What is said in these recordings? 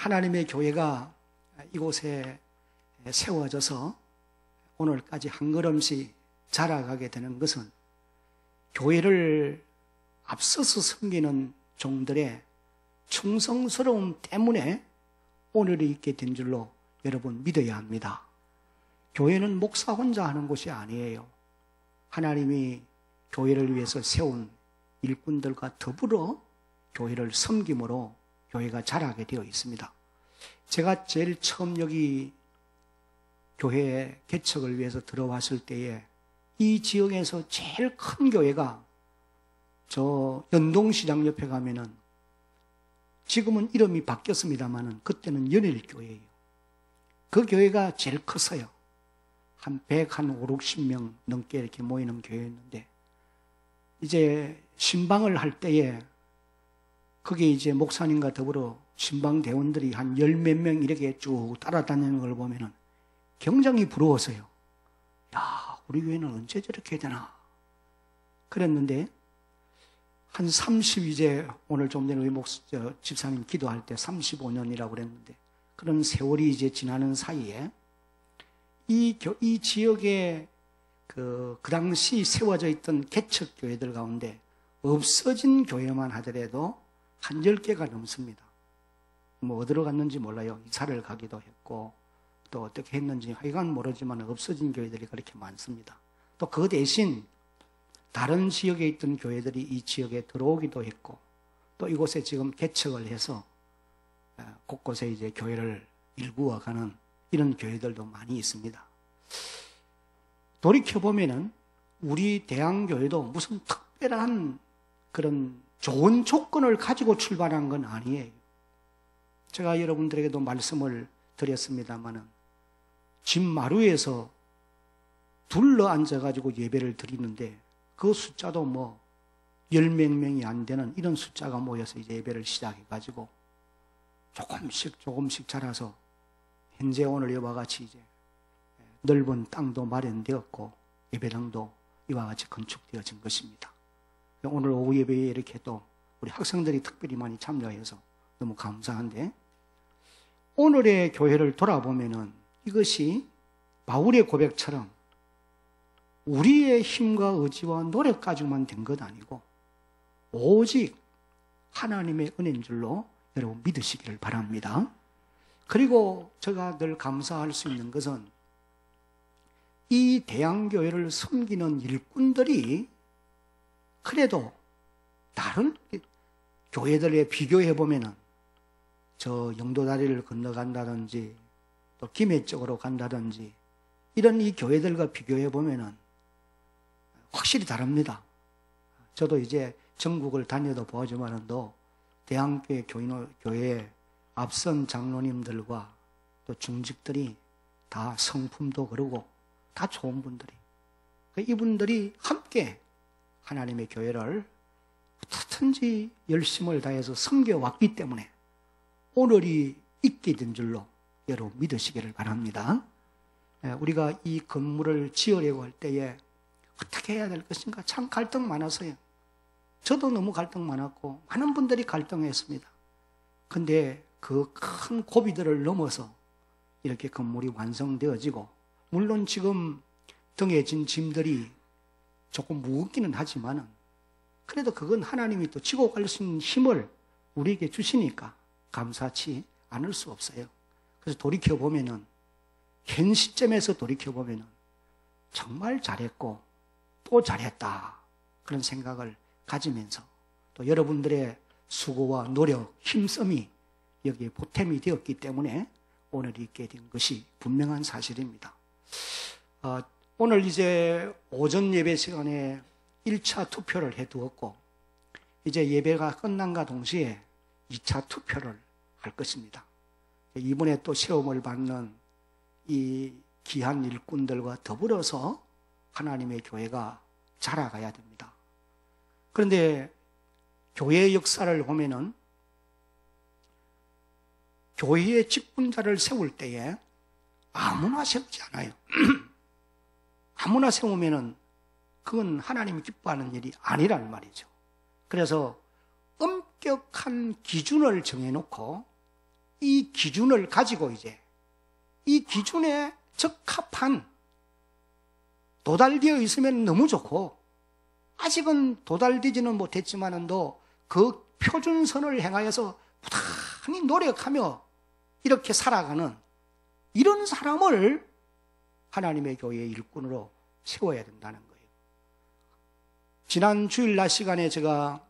하나님의 교회가 이곳에 세워져서 오늘까지 한 걸음씩 자라가게 되는 것은 교회를 앞서서 섬기는 종들의 충성스러움 때문에 오늘이 있게 된 줄로 여러분 믿어야 합니다. 교회는 목사 혼자 하는 곳이 아니에요. 하나님이 교회를 위해서 세운 일꾼들과 더불어 교회를 섬김으로 교회가 자라게 되어 있습니다. 제가 제일 처음 여기 교회 개척을 위해서 들어왔을 때에 이 지역에서 제일 큰 교회가 저 연동시장 옆에 가면은 지금은 이름이 바뀌었습니다만은 그때는 연일교회예요. 그 교회가 제일 컸어요. 한 5, 60명 넘게 이렇게 모이는 교회였는데 이제 신방을 할 때에 거기에 이제 목사님과 더불어 신방 대원들이 한 10몇 명 이렇게 쭉 따라다니는 걸 보면은 굉장히 부러웠어요. 야, 우리 교회는 언제 저렇게 되나? 그랬는데 한 30, 이제 오늘 좀 전에 우리 집사님 기도할 때 35년이라고 그랬는데 그런 세월이 이제 지나는 사이에 이 지역에 그 당시 세워져 있던 개척 교회들 가운데 없어진 교회만 하더라도 한 10개가 넘습니다. 뭐 어디로 갔는지 몰라요. 이사를 가기도 했고 또 어떻게 했는지 하여간 모르지만 없어진 교회들이 그렇게 많습니다. 또 그 대신 다른 지역에 있던 교회들이 이 지역에 들어오기도 했고 또 이곳에 지금 개척을 해서 곳곳에 이제 교회를 일구어가는 이런 교회들도 많이 있습니다. 돌이켜보면은 우리 대한교회도 무슨 특별한 그런 좋은 조건을 가지고 출발한 건 아니에요. 제가 여러분들에게도 말씀을 드렸습니다마는 집 마루에서 둘러 앉아가지고 예배를 드리는데 그 숫자도 뭐 10몇 명이 안 되는 이런 숫자가 모여서 이제 예배를 시작해가지고 조금씩 자라서 현재 오늘 이와 같이 이제 넓은 땅도 마련되었고 예배당도 이와 같이 건축되어진 것입니다. 오늘 오후 예배에 이렇게 또 우리 학생들이 특별히 많이 참여해서 너무 감사한데 오늘의 교회를 돌아보면은 이것이 바울의 고백처럼 우리의 힘과 의지와 노력 가지고만 된 것 아니고 오직 하나님의 은혜인 줄로 여러분 믿으시기를 바랍니다. 그리고 제가 늘 감사할 수 있는 것은 이 대한교회를 섬기는 일꾼들이 그래도 다른 교회들에 비교해 보면은 저 영도다리를 건너간다든지 또 김해 쪽으로 간다든지 이런 이 교회들과 비교해 보면은 확실히 다릅니다. 저도 이제 전국을 다녀도 보지만은 또 대한교회 교회 앞선 장로님들과 또 중직들이 다 성품도 그러고 다 좋은 분들이 이분들이 함께 하나님의 교회를 어떻든지 열심을 다해서 섬겨왔기 때문에 오늘이 있게 된 줄로 여러분 믿으시기를 바랍니다. 우리가 이 건물을 지으려고 할 때에 어떻게 해야 될 것인가 참 갈등 많았어요. 저도 너무 갈등 많았고 많은 분들이 갈등했습니다. 근데 그 큰 고비들을 넘어서 이렇게 건물이 완성되어지고 물론 지금 등에 진 짐들이 조금 무겁기는 하지만 그래도 그건 하나님이 또 지고 갈 수 있는 힘을 우리에게 주시니까 감사치 않을 수 없어요. 그래서 돌이켜보면은 현 시점에서 돌이켜보면은 정말 잘했고 또 잘했다 그런 생각을 가지면서 또 여러분들의 수고와 노력, 힘씀이 여기에 보탬이 되었기 때문에 오늘 있게 된 것이 분명한 사실입니다. 오늘 이제 오전 예배 시간에 1차 투표를 해두었고 이제 예배가 끝난과 동시에 2차 투표를 할 것입니다. 이번에 또 시험을 받는 이 귀한 일꾼들과 더불어서 하나님의 교회가 자라가야 됩니다. 그런데 교회의 역사를 보면은 교회의 직분자를 세울 때에 아무나 세우지 않아요. 아무나 세우면은 그건 하나님이 기뻐하는 일이 아니란 말이죠. 그래서 엄격한 기준을 정해놓고 이 기준을 가지고 이제 이 기준에 적합한 도달되어 있으면 너무 좋고, 아직은 도달되지는 못했지만은도 그 표준선을 행하여서 부단히 노력하며 이렇게 살아가는 이런 사람을 하나님의 교회의 일꾼으로 세워야 된다는 거예요. 지난 주일 낮 시간에 제가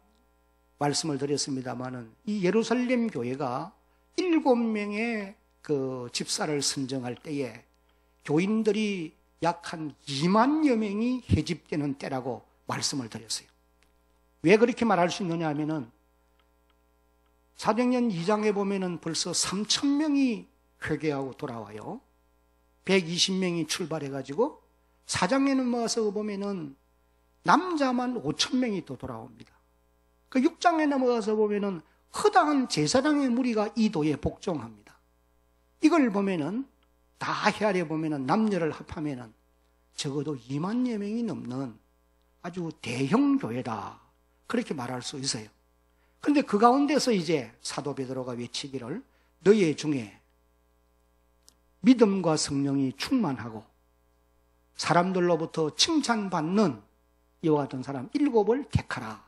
말씀을 드렸습니다마는 이 예루살렘 교회가 7명의 그 집사를 선정할 때에 교인들이 약 한 2만여 명이 해집되는 때라고 말씀을 드렸어요. 왜 그렇게 말할 수 있느냐 하면은 사도행전 2장에 보면은 벌써 3,000명이 회개하고 돌아와요. 120명이 출발해가지고 4장에는 모아서 보면은 남자만 5,000명이 또 돌아옵니다. 그 6장에 넘어가서 보면은 허다한 제사장의 무리가 이 도에 복종합니다. 이걸 보면은 다 헤아려 보면은 남녀를 합하면은 적어도 2만여 명이 넘는 아주 대형 교회다, 그렇게 말할 수 있어요. 그런데 그 가운데서 이제 사도 베드로가 외치기를 너희 중에 믿음과 성령이 충만하고 사람들로부터 칭찬받는 이와 같은 사람 7을 택하라.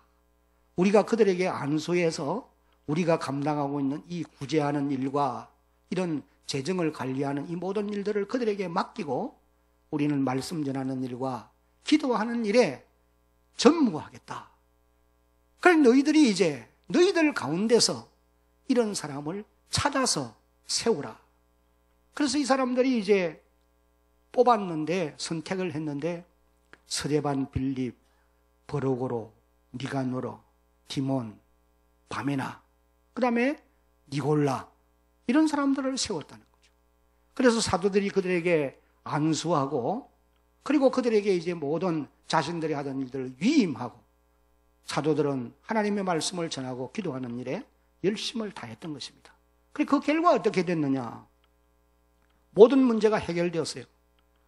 우리가 그들에게 안수해서 우리가 감당하고 있는 이 구제하는 일과 이런 재정을 관리하는 이 모든 일들을 그들에게 맡기고 우리는 말씀 전하는 일과 기도하는 일에 전무하겠다. 그래서 너희들이 이제 너희들 가운데서 이런 사람을 찾아서 세우라. 그래서 이 사람들이 이제 뽑았는데, 선택을 했는데 스데반, 빌립, 버로고로, 니가노로, 디몬, 바메나, 그 다음에 니골라, 이런 사람들을 세웠다는 거죠. 그래서 사도들이 그들에게 안수하고, 그리고 그들에게 이제 모든 자신들이 하던 일들을 위임하고, 사도들은 하나님의 말씀을 전하고 기도하는 일에 열심을 다했던 것입니다. 그리고 그 결과 어떻게 됐느냐? 모든 문제가 해결되었어요.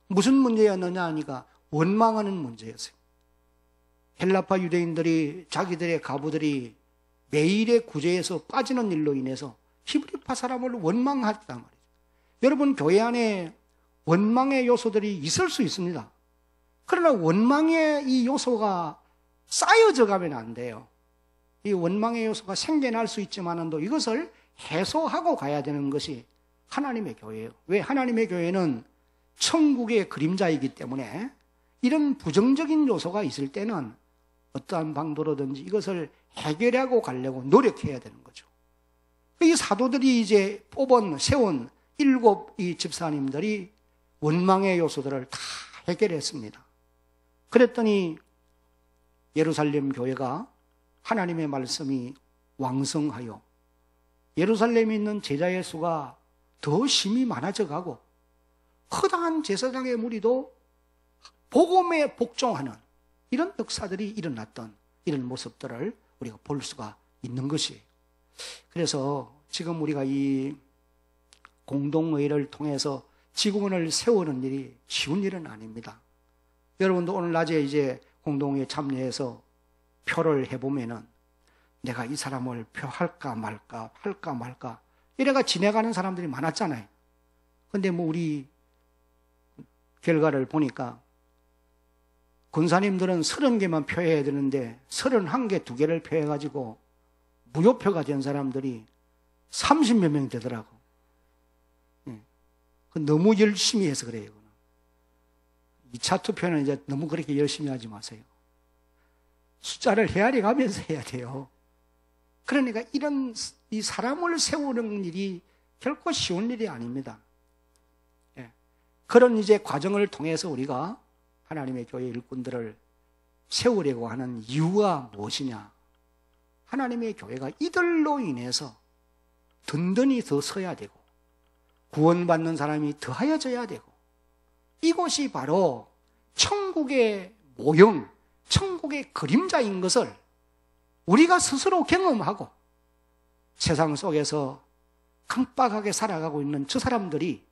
무슨 문제였느냐 하니까 원망하는 문제였어요. 헬라파 유대인들이 자기들의 가부들이 매일의 구제에서 빠지는 일로 인해서 히브리파 사람을 원망했단 말이죠. 여러분, 교회 안에 원망의 요소들이 있을 수 있습니다. 그러나 원망의 이 요소가 쌓여져 가면 안 돼요. 이 원망의 요소가 생겨날 수 있지만도 이것을 해소하고 가야 되는 것이 하나님의 교회예요. 왜? 하나님의 교회는 천국의 그림자이기 때문에 이런 부정적인 요소가 있을 때는 어떠한 방도로든지 이것을 해결하고 가려고 노력해야 되는 거죠. 이 사도들이 이제 세운 7 이 집사님들이 원망의 요소들을 다 해결했습니다. 그랬더니 예루살렘 교회가 하나님의 말씀이 왕성하여 예루살렘에 있는 제자의 수가 더 심히 많아져 가고 허다한 제사장의 무리도 복음에 복종하는 이런 역사들이 일어났던 이런 모습들을 우리가 볼 수가 있는 것이에요. 그래서 지금 우리가 이 공동의회를 통해서 지구본을 세우는 일이 쉬운 일은 아닙니다. 여러분도 오늘 낮에 이제 공동회에 참여해서 표를 해보면은 내가 이 사람을 표할까 말까 할까 말까 이래가 지내가는 사람들이 많았잖아요. 근데 뭐 우리 결과를 보니까 권사님들은 30개만 표해야 되는데 31개, 2개를 표해가지고 무효표가 된 사람들이 30몇 명 되더라고. 너무 열심히 해서 그래요. 2차 투표는 이제 너무 그렇게 열심히 하지 마세요. 숫자를 헤아려 가면서 해야 돼요. 그러니까 이 사람을 세우는 일이 결코 쉬운 일이 아닙니다. 그런 이제 과정을 통해서 우리가 하나님의 교회 일꾼들을 세우려고 하는 이유가 무엇이냐? 하나님의 교회가 이들로 인해서 든든히 더 서야 되고 구원받는 사람이 더하여져야 되고 이것이 바로 천국의 모형, 천국의 그림자인 것을 우리가 스스로 경험하고 세상 속에서 깜빡하게 살아가고 있는 저 사람들이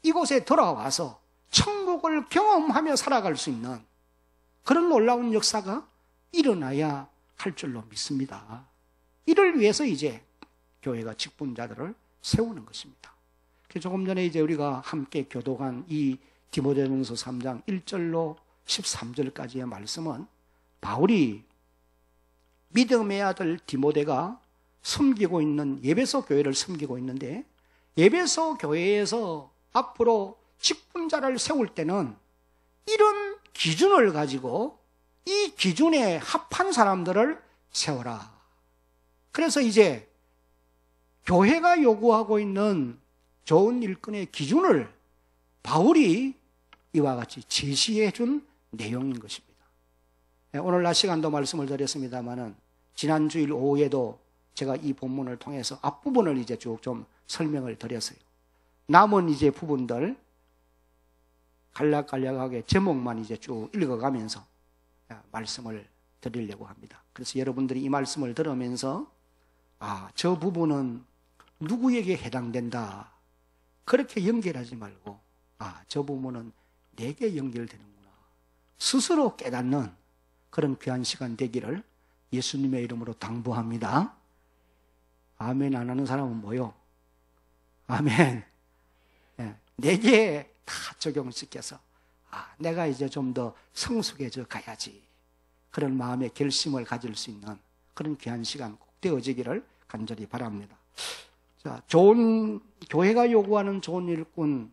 이곳에 돌아와서 천국을 경험하며 살아갈 수 있는 그런 놀라운 역사가 일어나야 할 줄로 믿습니다. 이를 위해서 이제 교회가 직분자들을 세우는 것입니다. 조금 전에 이제 우리가 함께 교독한 이 디모데전서 3장 1절로 13절까지의 말씀은 바울이 믿음의 아들 디모데가 섬기고 있는 에베소 교회를 섬기고 있는데, 에베소 교회에서 앞으로 직분자를 세울 때는 이런 기준을 가지고 이 기준에 합한 사람들을 세워라. 그래서 이제 교회가 요구하고 있는 좋은 일꾼의 기준을 바울이 이와 같이 제시해 준 내용인 것입니다. 오늘 낮 시간도 말씀을 드렸습니다만은 지난 주일 오후에도 제가 이 본문을 통해서 앞부분을 이제 쭉 좀 설명을 드렸어요. 남은 이제 부분들 간략간략하게 제목만 이제 쭉 읽어가면서 말씀을 드리려고 합니다. 그래서 여러분들이 이 말씀을 들으면서 저 부분은 누구에게 해당된다, 그렇게 연결하지 말고 저 부분은 내게 연결되는구나 스스로 깨닫는 그런 귀한 시간 되기를 예수님의 이름으로 당부합니다. 아멘 안 하는 사람은 뭐요? 아멘. 내게 다 적용시켜서 내가 이제 좀 더 성숙해져 가야지, 그런 마음의 결심을 가질 수 있는 그런 귀한 시간 꼭 되어지기를 간절히 바랍니다. 자, 교회가 요구하는 좋은 일꾼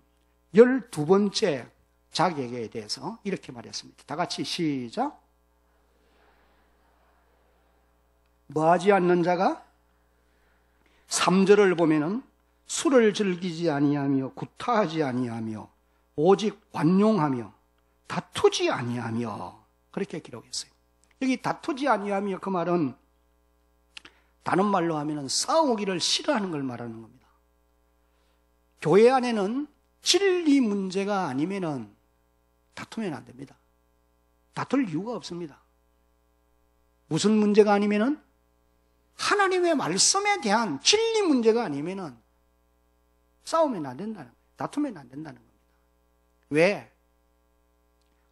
12번째 자격에 대해서 이렇게 말했습니다. 다 같이 시작. 뭐하지 않는 자가? 3절을 보면은 술을 즐기지 아니하며 구타하지 아니하며 오직 완용하며 다투지 아니하며, 그렇게 기록했어요. 여기 다투지 아니하며, 그 말은 다른 말로 하면은 싸우기를 싫어하는 걸 말하는 겁니다. 교회 안에는 진리 문제가 아니면은 다투면 안 됩니다. 다툴 이유가 없습니다. 무슨 문제가 아니면은 하나님의 말씀에 대한 진리 문제가 아니면은 싸우면 안 된다는 거예요. 다투면 안 된다는 겁니다. 왜?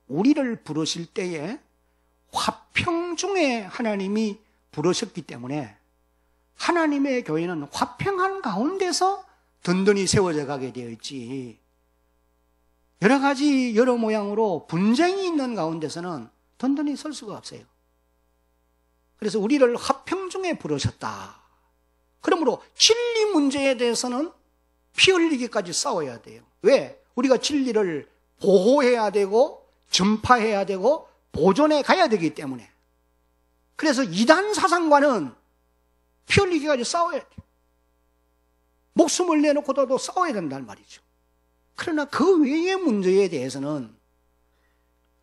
우리를 부르실 때에 화평 중에 하나님이 부르셨기 때문에 하나님의 교회는 화평한 가운데서 든든히 세워져 가게 되어 있지, 여러 가지 여러 모양으로 분쟁이 있는 가운데서는 든든히 설 수가 없어요. 그래서 우리를 화평 중에 부르셨다. 그러므로 진리 문제에 대해서는 피 흘리기까지 싸워야 돼요. 왜? 우리가 진리를 보호해야 되고 전파해야 되고 보존해 가야 되기 때문에. 그래서 이단 사상과는 피 흘리기까지 싸워야 돼요. 목숨을 내놓고도 싸워야 된다는 말이죠. 그러나 그 외의 문제에 대해서는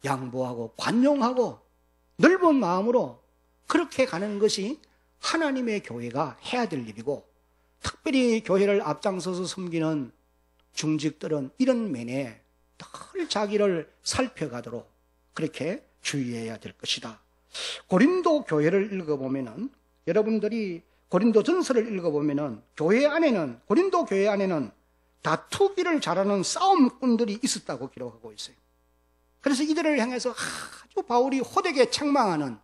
양보하고 관용하고 넓은 마음으로 그렇게 가는 것이 하나님의 교회가 해야 될 일이고, 특별히 교회를 앞장서서 섬기는 중직들은 이런 면에 늘 자기를 살펴가도록 그렇게 주의해야 될 것이다. 고린도 교회를 읽어보면은, 여러분들이 고린도 전서를 읽어보면은 고린도 교회 안에는 다투기를 잘하는 싸움꾼들이 있었다고 기록하고 있어요. 그래서 이들을 향해서 아주 바울이 호되게 책망하는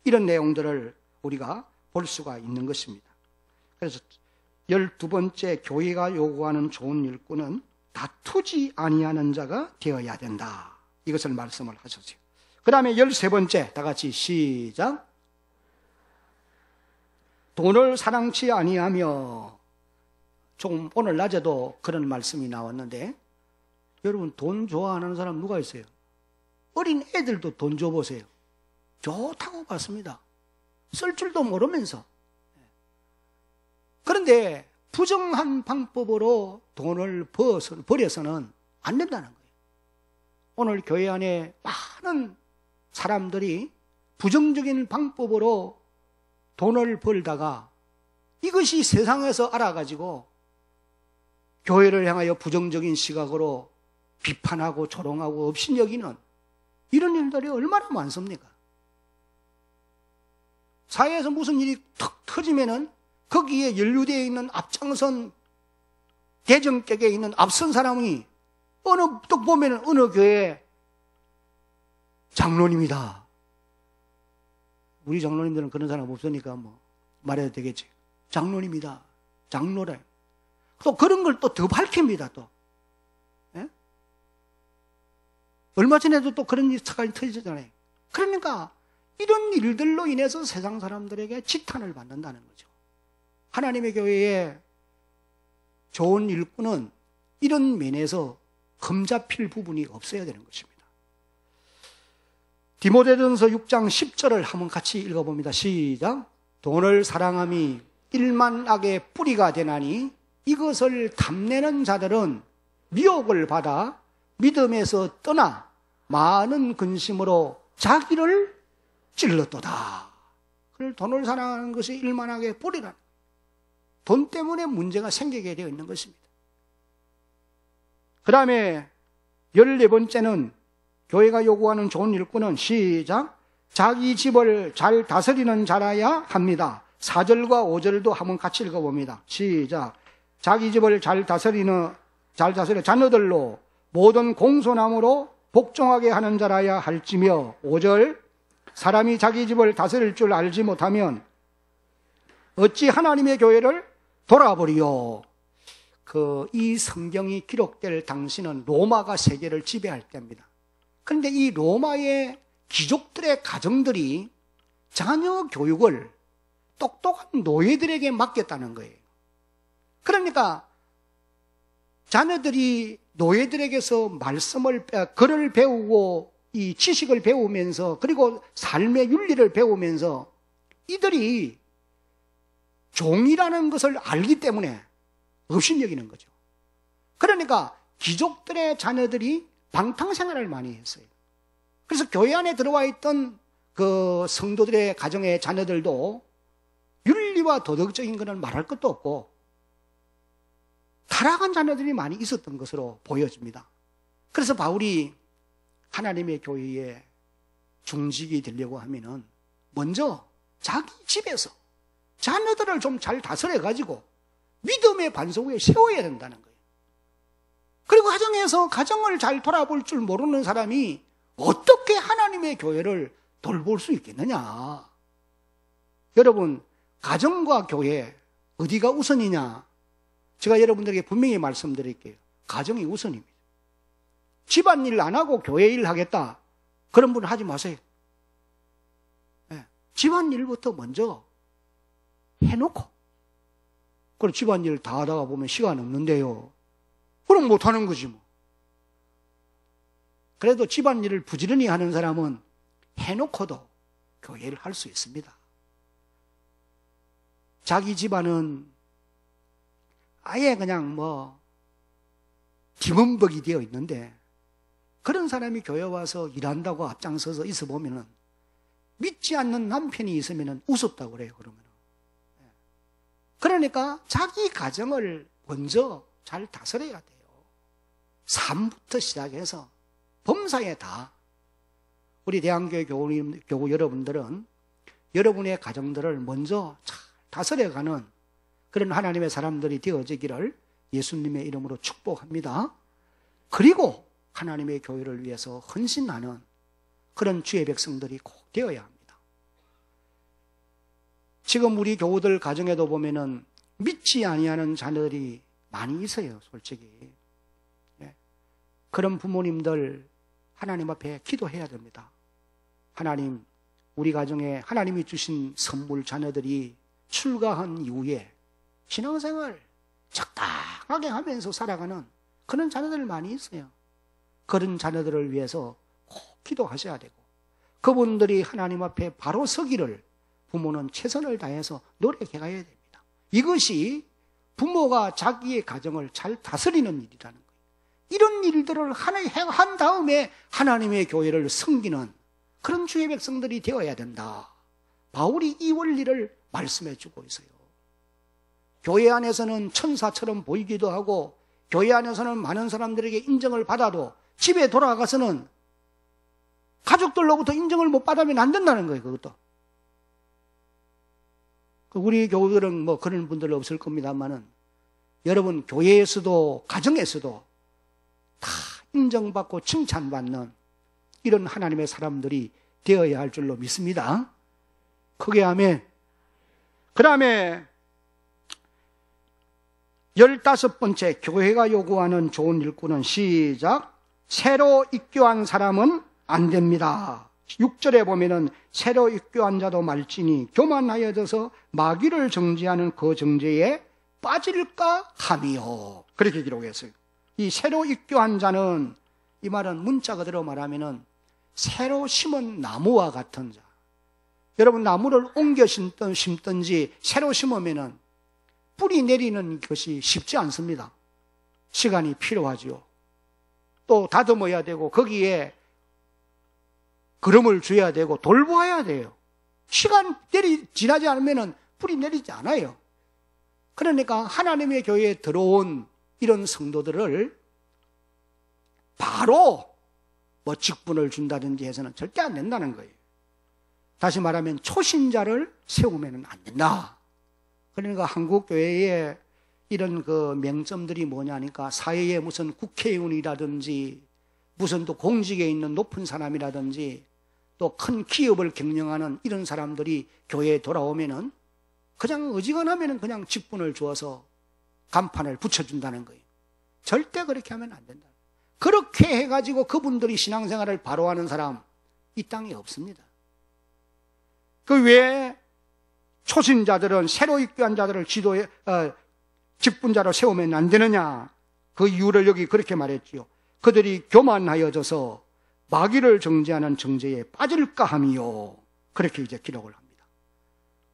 이런 내용들을 우리가 볼 수가 있는 것입니다. 그래서 12번째 교회가 요구하는 좋은 일꾼은 다투지 아니하는 자가 되어야 된다. 이것을 말씀을 하셨어요. 그 다음에 13번째, 다 같이 시작. 돈을 사랑치 아니하며, 조금 오늘 낮에도 그런 말씀이 나왔는데, 여러분 돈 좋아하는 사람 누가 있어요? 어린 애들도 돈 줘보세요. 좋다고 받습니다. 쓸 줄도 모르면서. 그런데 부정한 방법으로 돈을 버려서는 안 된다는 거예요. 오늘 교회 안에 많은 사람들이 부정적인 방법으로 돈을 벌다가 이것이 세상에서 알아가지고 교회를 향하여 부정적인 시각으로 비판하고 조롱하고 업신여기는 이런 일들이 얼마나 많습니까? 사회에서 무슨 일이 턱 터지면은 거기에 연루되어 있는 앞장선 대정격에 있는 앞선 사람이 또 보면은 어느 교회 장로님이다. 우리 장로님들은 그런 사람 없으니까 뭐 말해도 되겠지. 장로님이다. 장로래. 또 그런 걸 또 더 밝힙니다, 또. 예? 얼마 전에도 또 그런 사건이 터지잖아요. 그러니까 이런 일들로 인해서 세상 사람들에게 지탄을 받는다는 거죠. 하나님의 교회에 좋은 일꾼은 이런 면에서 흠잡힐 부분이 없어야 되는 것입니다. 디모데전서 6장 10절을 한번 같이 읽어봅니다. 시작. 돈을 사랑함이 일만 악의 뿌리가 되나니 이것을 탐내는 자들은 미혹을 받아 믿음에서 떠나 많은 근심으로 자기를 찔렀도다. 돈을 사랑하는 것이 일만 악의 뿌리라는, 돈 때문에 문제가 생기게 되어 있는 것입니다. 그 다음에 14번째는 교회가 요구하는 좋은 일꾼은 시작. 자기 집을 잘 다스리는 자라야 합니다. 4절과 5절도 한번 같이 읽어봅니다. 시작. 자기 집을 잘 다스리는 자녀들로 모든 공손함으로 복종하게 하는 자라야 할지며 5절. 사람이 자기 집을 다스릴 줄 알지 못하면 어찌 하나님의 교회를 돌아버리요. 이 성경이 기록될 당시는 로마가 세계를 지배할 때입니다. 그런데 이 로마의 귀족들의 가정들이 자녀 교육을 똑똑한 노예들에게 맡겼다는 거예요. 그러니까 자녀들이 노예들에게서 글을 배우고 이 지식을 배우면서, 그리고 삶의 윤리를 배우면서 이들이 종이라는 것을 알기 때문에 업신여기는 거죠. 그러니까 귀족들의 자녀들이 방탕생활을 많이 했어요. 그래서 교회 안에 들어와 있던 그 성도들의 가정의 자녀들도 윤리와 도덕적인 것은 말할 것도 없고 타락한 자녀들이 많이 있었던 것으로 보여집니다. 그래서 바울이 하나님의 교회에 중직이 되려고 하면은 먼저 자기 집에서 자녀들을 좀 잘 다스려가지고 믿음의 반석 위에 세워야 된다는 거예요. 그리고 가정에서 가정을 잘 돌아볼 줄 모르는 사람이 어떻게 하나님의 교회를 돌볼 수 있겠느냐. 여러분, 가정과 교회 어디가 우선이냐? 제가 여러분들에게 분명히 말씀드릴게요. 가정이 우선입니다. 집안일 안 하고 교회 일 하겠다, 그런 분은 하지 마세요. 네. 집안일부터 먼저 해놓고, 그럼 집안일 다 하다가 보면 시간 없는데요. 그럼 못하는 거지 뭐. 그래도 집안일을 부지런히 하는 사람은 해놓고도 교회를 할 수 있습니다. 자기 집안은 아예 그냥 뒤범벅이 되어 있는데, 그런 사람이 교회 와서 일한다고 앞장서서 있어 보면은 믿지 않는 남편이 있으면은 우습다고 그래요, 그러면. 그러니까 자기 가정을 먼저 잘 다스려야 돼요. 삶부터 시작해서 범사에 다. 우리 대한교회 교우 여러분들은 여러분의 가정들을 먼저 잘 다스려가는 그런 하나님의 사람들이 되어지기를 예수님의 이름으로 축복합니다. 그리고 하나님의 교회를 위해서 헌신하는 그런 주의 백성들이 꼭 되어야 합니다. 지금 우리 교우들 가정에도 보면은 믿지 아니하는 자녀들이 많이 있어요, 솔직히. 네. 그런 부모님들 하나님 앞에 기도해야 됩니다. 하나님, 우리 가정에 하나님이 주신 선물 자녀들이 출가한 이후에 신앙생활 적당하게 하면서 살아가는 그런 자녀들 많이 있어요. 그런 자녀들을 위해서 꼭 기도하셔야 되고, 그분들이 하나님 앞에 바로 서기를 부모는 최선을 다해서 노력해 가야 됩니다. 이것이 부모가 자기의 가정을 잘 다스리는 일이라는 거예요. 이런 일들을 한 다음에 하나님의 교회를 섬기는 그런 주의 백성들이 되어야 된다. 바울이 이 원리를 말씀해 주고 있어요. 교회 안에서는 천사처럼 보이기도 하고, 교회 안에서는 많은 사람들에게 인정을 받아도 집에 돌아가서는 가족들로부터 인정을 못 받으면 안 된다는 거예요, 그것도. 우리 교우들은 그런 분들 없을 겁니다만은, 여러분 교회에서도 가정에서도 다 인정받고 칭찬받는 이런 하나님의 사람들이 되어야 할 줄로 믿습니다. 크게 아멘. 그 다음에 15번째, 교회가 요구하는 좋은 일꾼은 시작. 새로 입교한 사람은 안 됩니다. 6절에 보면은 새로 입교한 자도 말지니 교만하여져서 마귀를 정죄하는 그 정죄에 빠질까 함이요. 그렇게 기록했어요. 이 새로 입교한 자는, 이 말은 문자 그대로 말하면은 새로 심은 나무와 같은 자. 여러분, 나무를 옮겨 심든지 새로 심으면은 뿌리 내리는 것이 쉽지 않습니다. 시간이 필요하죠. 또 다듬어야 되고 거기에 거름을 줘야 되고 돌보아야 돼요. 지나지 않으면 뿌리 내리지 않아요. 그러니까 하나님의 교회에 들어온 이런 성도들을 바로 직분을 준다든지 해서는 절대 안 된다는 거예요. 다시 말하면 초신자를 세우면 안 된다. 그러니까 한국 교회에 이런 그 명점들이 뭐냐니까 사회에 무슨 국회의원이라든지 무슨 또 공직에 있는 높은 사람이라든지 또 큰 기업을 경영하는 이런 사람들이 교회에 돌아오면은 그냥 어지간하면은 그냥 직분을 주어서 간판을 붙여준다는 거예요. 절대 그렇게 하면 안 된다. 그렇게 해가지고 그분들이 신앙생활을 바로 하는 사람 이 땅에 없습니다. 그 외에 초신자들은 새로 입교한 자들을 직분자로 세우면 안 되느냐? 그 이유를 여기 그렇게 말했지요. 그들이 교만하여져서 마귀를 정죄하는 정죄에 빠질까 함이요. 그렇게 이제 기록을 합니다.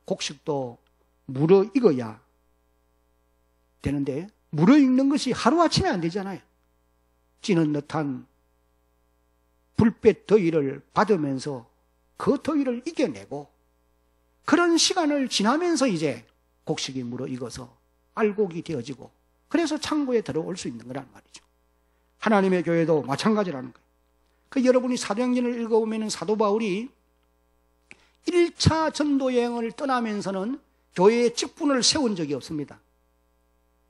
곡식도 물어 익어야 되는데 물어 익는 것이 하루아침에 안 되잖아요. 찌는 듯한 불볕 더위를 받으면서 그 더위를 이겨내고 그런 시간을 지나면서 이제 곡식이 물어 익어서 알곡이 되어지고 그래서 창고에 들어올 수 있는 거란 말이죠. 하나님의 교회도 마찬가지라는 거예요. 여러분이 사도행전을 읽어보면 사도 바울이 1차 전도 여행을 떠나면서는 교회에 직분을 세운 적이 없습니다.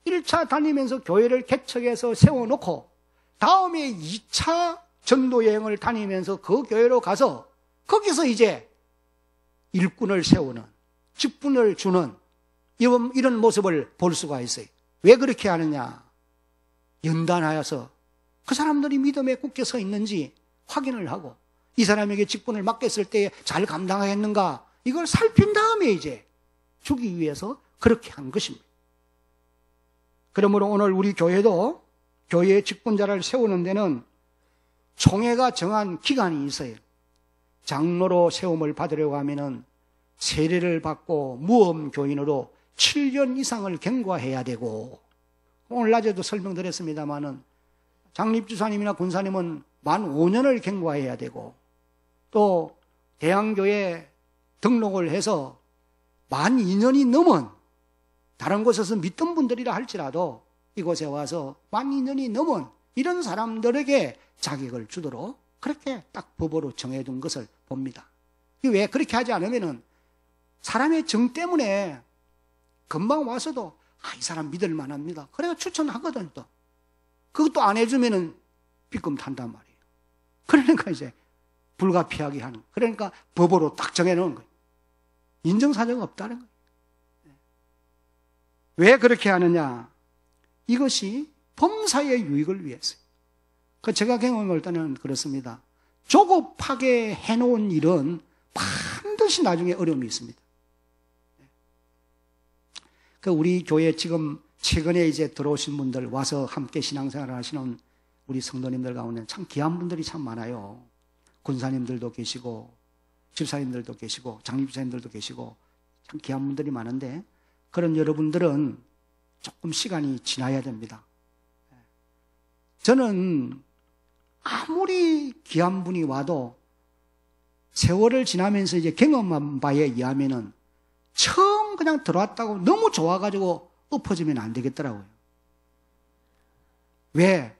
1차 다니면서 교회를 개척해서 세워놓고 다음에 2차 전도 여행을 다니면서 그 교회로 가서 거기서 이제 일꾼을 세우는, 직분을 주는 이런 모습을 볼 수가 있어요. 왜 그렇게 하느냐? 연단하여서 그 사람들이 믿음에 굳게 서 있는지 확인을 하고 이 사람에게 직분을 맡겼을 때 잘 감당하겠는가 이걸 살핀 다음에 이제 주기 위해서 그렇게 한 것입니다. 그러므로 오늘 우리 교회도 교회의 직분자를 세우는 데는 총회가 정한 기간이 있어요. 장로로 세움을 받으려고 하면은 세례를 받고 무엄교인으로 7년 이상을 경과해야 되고, 오늘 낮에도 설명드렸습니다마는 장립주사님이나 군사님은 만 5년을 경과해야 되고, 또 대항교에 등록을 해서 만 2년이 넘은, 다른 곳에서 믿던 분들이라 할지라도 이곳에 와서 만 2년이 넘은 이런 사람들에게 자격을 주도록 그렇게 딱 법으로 정해둔 것을 봅니다. 왜 그렇게 하지 않으면은 사람의 정 때문에 금방 와서도 이 사람 믿을 만합니다. 그래서 추천하거든. 또 그것도 안 해주면은 삐끔 탄단 말이에요. 그러니까 이제 불가피하게 하는, 그러니까 법으로 딱 정해놓은 거예요. 인정사정이 없다는 거예요. 왜 그렇게 하느냐? 이것이 범사의 유익을 위해서요. 제가 경험할 때는 그렇습니다. 조급하게 해놓은 일은 반드시 나중에 어려움이 있습니다. 우리 교회 지금 최근에 이제 들어오신 분들, 와서 함께 신앙생활을 하시는 우리 성도님들 가운데 참 귀한 분들이 참 많아요. 군사님들도 계시고, 집사님들도 계시고, 장립사님들도 계시고, 참 귀한 분들이 많은데, 그런 여러분들은 조금 시간이 지나야 됩니다. 저는 아무리 귀한 분이 와도 세월을 지나면서 이제 경험한 바에 의하면은 처음 그냥 들어왔다고 너무 좋아가지고 엎어지면 안 되겠더라고요. 왜?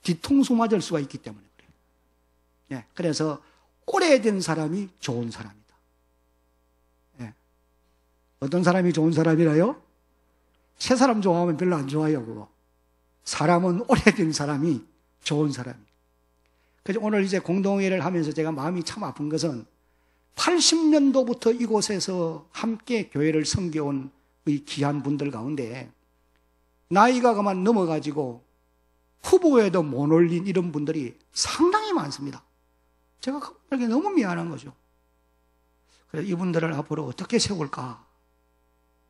뒤통수 맞을 수가 있기 때문에 그래요. 예, 그래서 오래된 사람이 좋은 사람이다. 예. 어떤 사람이 좋은 사람이라요? 새 사람 좋아하면 별로 안 좋아요, 그거. 사람은 오래된 사람이 좋은 사람이에요. 그래서 오늘 이제 공동회의를 하면서 제가 마음이 참 아픈 것은 80년도부터 이곳에서 함께 교회를 섬겨온 이 귀한 분들 가운데 나이가 그만 넘어가지고 후보에도 못 올린 이런 분들이 상당히 많습니다. 제가 그분들에게 너무 미안한 거죠. 그래서 이분들을 앞으로 어떻게 세울까?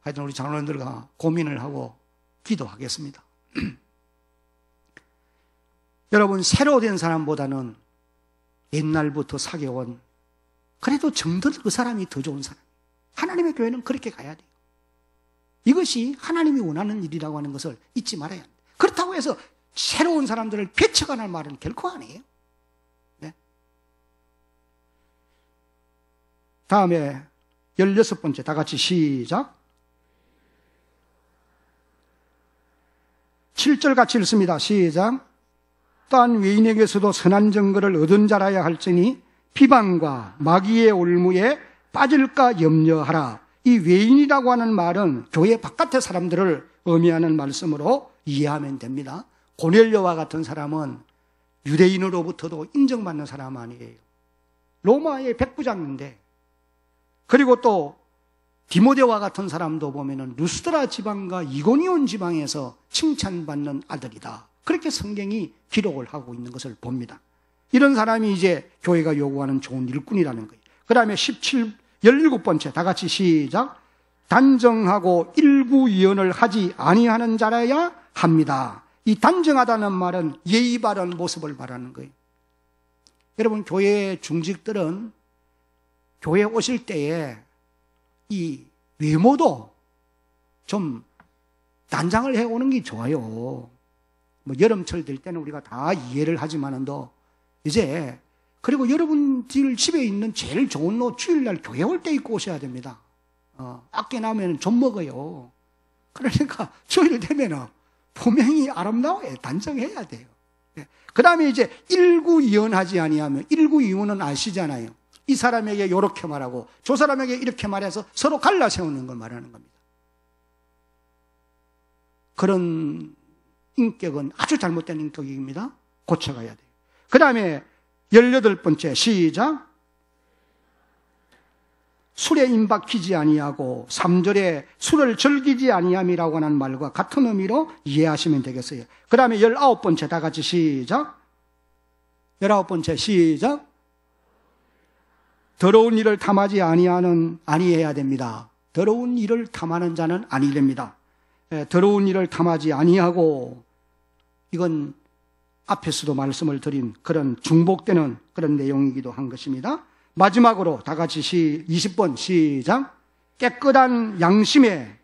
하여튼 우리 장로님들과 고민을 하고 기도하겠습니다. 여러분, 새로 된 사람보다는 옛날부터 사귀어온 그래도 정들 그 사람이 더 좋은 사람. 하나님의 교회는 그렇게 가야 돼요. 이것이 하나님이 원하는 일이라고 하는 것을 잊지 말아야 합니다. 그렇다고 해서 새로운 사람들을 배척하는 말은 결코 아니에요. 네. 다음에 16번째 다 같이 시작. 7절 같이 읽습니다. 시작. 또한 외인에게서도 선한 증거를 얻은 자라야 할지니 비방과 마귀의 올무에 빠질까 염려하라. 이 외인이라고 하는 말은 교회 바깥의 사람들을 의미하는 말씀으로 이해하면 됩니다. 고넬료와 같은 사람은 유대인으로부터도 인정받는 사람 아니에요. 로마의 백부장인데, 그리고 또 디모데와 같은 사람도 보면은 루스드라 지방과 이고니온 지방에서 칭찬받는 아들이다. 그렇게 성경이 기록을 하고 있는 것을 봅니다. 이런 사람이 이제 교회가 요구하는 좋은 일꾼이라는 거예요. 그 다음에 17번째 다 같이 시작. 단정하고 일구위언을 하지 아니하는 자라야 합니다. 이 단정하다는 말은 예의 바른 모습을 말하는 거예요. 여러분, 교회 중직들은 교회 오실 때에 이 외모도 좀 단장을 해오는 게 좋아요. 뭐 여름철 될 때는 우리가 다 이해를 하지만은도 이제, 그리고 여러분들 집에 있는 제일 좋은 옷 주일날 교회 올 때 입고 오셔야 됩니다. 아껴 나면 좀 먹어요. 그러니까 주일 되면은 분명히 아름다워요. 단정해야 돼요. 그 다음에 이제 일구이언하지 아니하면, 일구이언은 아시잖아요. 이 사람에게 이렇게 말하고 저 사람에게 이렇게 말해서 서로 갈라 세우는 걸 말하는 겁니다. 그런 인격은 아주 잘못된 인격입니다. 고쳐가야 돼요. 그 다음에 18번째 시작. 술에 임박히지 아니하고 3절에 술을 즐기지 아니함이라고 하는 말과 같은 의미로 이해하시면 되겠어요. 그 다음에 19번째 다 같이 시작. 19번째 시작. 더러운 일을 탐하지 아니해야 됩니다. 더러운 일을 탐하는 자는 아니 됩니다. 더러운 일을 탐하지 아니하고, 이건 앞에서도 말씀을 드린 그런 중복되는 그런 내용이기도 한 것입니다. 마지막으로 다 같이 20번 시작. 깨끗한 양심에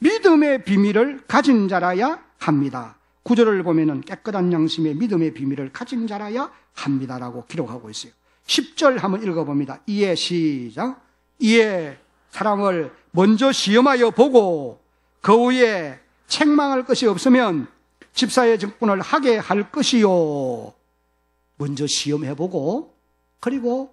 믿음의 비밀을 가진 자라야 합니다. 구절을 보면은 깨끗한 양심에 믿음의 비밀을 가진 자라야 합니다라고 기록하고 있어요. 10절 한번 읽어봅니다. 이에 시작. 이에 사람을 먼저 시험하여 보고 그 후에 책망할 것이 없으면 집사의 직분을 하게 할 것이요. 먼저 시험해보고, 그리고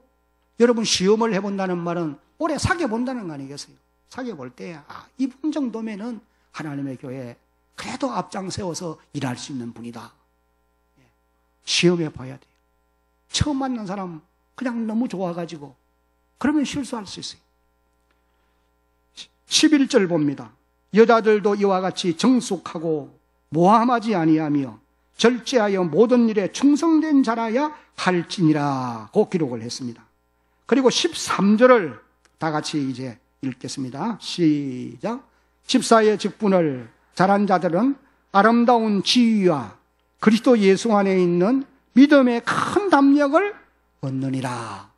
여러분 시험을 해본다는 말은 오래 사귀어본다는 거 아니겠어요? 사귀어볼 때 이분 정도면은 하나님의 교회에 그래도 앞장 세워서 일할 수 있는 분이다. 시험해봐야 돼요. 처음 만난 사람 그냥 너무 좋아가지고 그러면 실수할 수 있어요. 11절 봅니다. 여자들도 이와 같이 정숙하고 모함하지 아니하며 절제하여 모든 일에 충성된 자라야 할지니라고 기록을 했습니다. 그리고 13절을 다 같이 이제 읽겠습니다. 시작. 집사의 직분을 잘한 자들은 아름다운 지위와 그리스도 예수 안에 있는 믿음의 큰 담력을 얻느니라.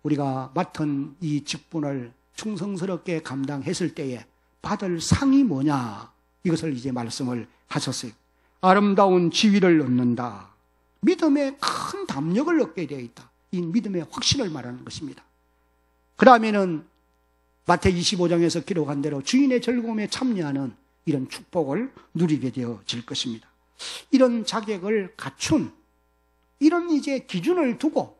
우리가 맡은 이 직분을 충성스럽게 감당했을 때에 받을 상이 뭐냐, 이것을 이제 말씀을 하셨어요. 아름다운 지위를 얻는다. 믿음의 큰 담력을 얻게 되어 있다. 이 믿음의 확신을 말하는 것입니다. 그 다음에는 마태 25장에서 기록한 대로 주인의 즐거움에 참여하는 이런 축복을 누리게 되어질 것입니다. 이런 자격을 갖춘, 이런 이제 기준을 두고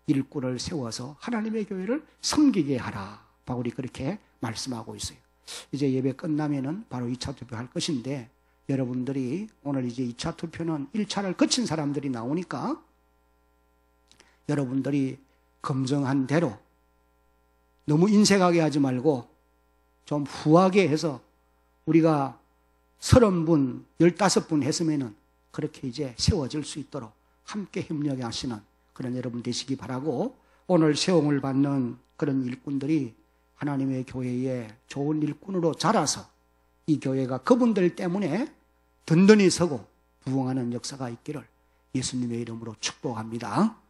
일꾼을 세워서 하나님의 교회를 섬기게 하라. 바울이 그렇게 말씀하고 있어요. 이제 예배 끝나면은 바로 2차 투표할 것인데, 여러분들이 오늘 이제 2차 투표는 1차를 거친 사람들이 나오니까 여러분들이 검증한 대로 너무 인색하게 하지 말고 좀 후하게 해서 우리가 30분, 15분 했으면은 그렇게 이제 세워질 수 있도록 함께 협력하시는 그런 여러분 되시기 바라고, 오늘 세움을 받는 그런 일꾼들이 하나님의 교회에 좋은 일꾼으로 자라서 이 교회가 그분들 때문에 든든히 서고 부흥하는 역사가 있기를 예수님의 이름으로 축복합니다.